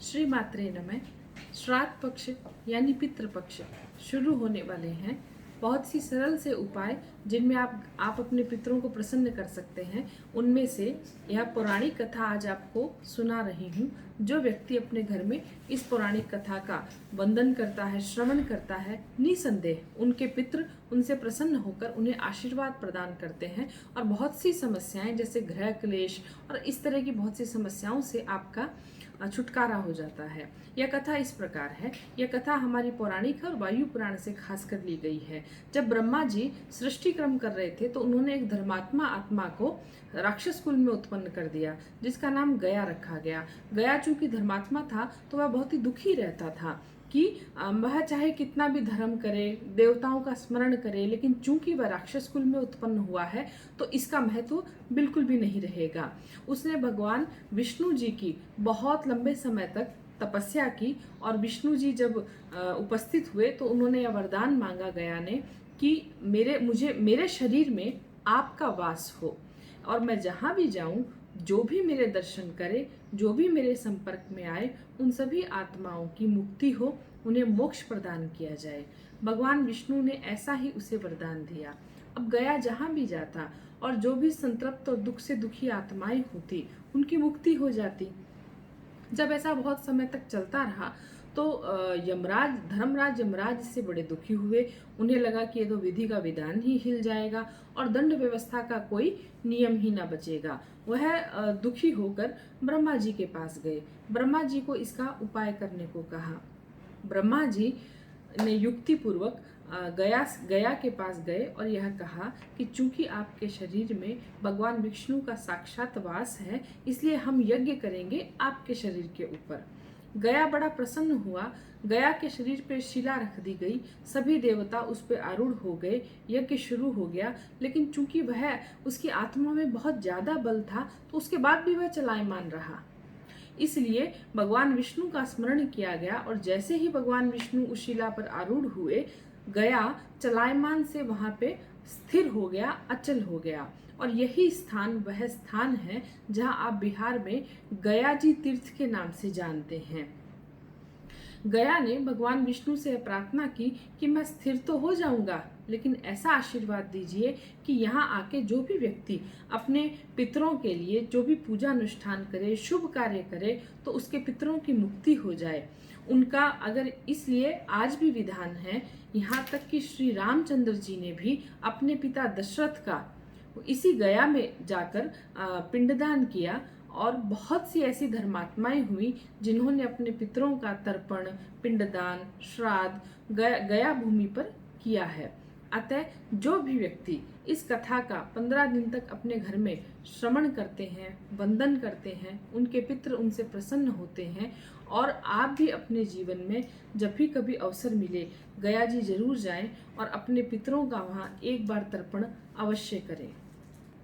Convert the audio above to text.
श्री मात्रे नमः। श्राद्ध पक्ष यानी पितृपक्ष शुरू होने वाले हैं। बहुत सी सरल से उपाय जिनमें आप अपने पितरों को प्रसन्न कर सकते हैं, उनमें से यह पौराणिक कथा आज आपको सुना रही हूँ। जो व्यक्ति अपने घर में इस पौराणिक कथा का वंदन करता है, श्रवण करता है, निसंदेह उनके पितृ उनसे प्रसन्न होकर उन्हें आशीर्वाद प्रदान करते हैं और बहुत सी समस्याएं जैसे गृह क्लेश और इस तरह की बहुत सी समस्याओं से आपका छुटकारा हो जाता है। यह कथा इस प्रकार है। यह कथा हमारी पौराणिक और वायु पुराण से खास कर ली गई है। जब ब्रह्मा जी सृष्टि क्रम कर रहे थे तो उन्होंने एक धर्मात्मा आत्मा को राक्षस कुल में उत्पन्न कर दिया, जिसका नाम गया रखा गया। गया चूंकि धर्मात्मा था तो वह बहुत ही दुखी रहता था कि वह चाहे कितना भी धर्म करे, देवताओं का स्मरण करे, लेकिन चूंकि वह राक्षस कुल में उत्पन्न हुआ है तो इसका महत्व बिल्कुल भी नहीं रहेगा। उसने भगवान विष्णु जी की बहुत लंबे समय तक तपस्या की और विष्णु जी जब उपस्थित हुए तो उन्होंने यह वरदान मांगा गया ने कि मेरे शरीर में आपका वास हो और मैं जहाँ भी जाऊं, जो भी मेरे दर्शन करे, जो भी मेरे संपर्क में आए, उन सभी आत्माओं की मुक्ति हो, उन्हें मोक्ष प्रदान किया जाए। भगवान विष्णु ने ऐसा ही उसे वरदान दिया। अब गया जहाँ भी जाता और जो भी संतृप्त और दुख से दुखी आत्माएं होती, उनकी मुक्ति हो जाती। जब ऐसा बहुत समय तक चलता रहा तो धर्मराज यमराज इससे बड़े दुखी हुए। उन्हें लगा कि ये तो विधि का विधान ही हिल जाएगा और दंड व्यवस्था का कोई नियम ही ना बचेगा। वह दुखी होकर ब्रह्मा जी के पास गए। ब्रह्मा जी को इसका उपाय करने को कहा। ब्रह्मा जी ने युक्ति पूर्वक गया के पास गए और यह कहा कि चूंकि आपके शरीर में भगवान विष्णु का साक्षात वास है, इसलिए हम यज्ञ करेंगे आपके शरीर के ऊपर। गया बड़ा प्रसन्न हुआ। गया के शरीर पर शिला रख दी गई। सभी देवता उस पर आरूढ़ हो गए। यज्ञ शुरू हो गया, लेकिन चूंकि वह उसकी आत्मा में बहुत ज्यादा बल था तो उसके बाद भी वह चलायमान रहा। इसलिए भगवान विष्णु का स्मरण किया गया और जैसे ही भगवान विष्णु उस शिला पर आरूढ़ हुए, गया चलायमान से वहां पे स्थिर हो गया, अचल हो गया। और यही स्थान वह स्थान है जहां आप बिहार में गया जी तीर्थ के नाम से जानते हैं। गया ने भगवान विष्णु से प्रार्थना की कि मैं स्थिर तो हो जाऊंगा, लेकिन ऐसा आशीर्वाद दीजिए कि यहाँ आके जो भी व्यक्ति अपने पितरों के लिए जो भी पूजा अनुष्ठान करे, शुभ कार्य करे, तो उसके पितरों की मुक्ति हो जाए उनका। अगर इसलिए आज भी विधान है, यहाँ तक कि श्री रामचंद्र जी ने भी अपने पिता दशरथ का इसी गया में जाकर पिंडदान किया और बहुत सी ऐसी धर्मात्माएं हुई जिन्होंने अपने पितरों का तर्पण, पिंडदान, श्राद्ध गया भूमि पर किया है। अतः जो भी व्यक्ति इस कथा का 15 दिन तक अपने घर में श्रवण करते हैं, वंदन करते हैं, उनके पितृ उनसे प्रसन्न होते हैं। और आप भी अपने जीवन में जब भी कभी अवसर मिले, गया जी जरूर जाएं और अपने पितरों का वहाँ एक बार तर्पण अवश्य करें।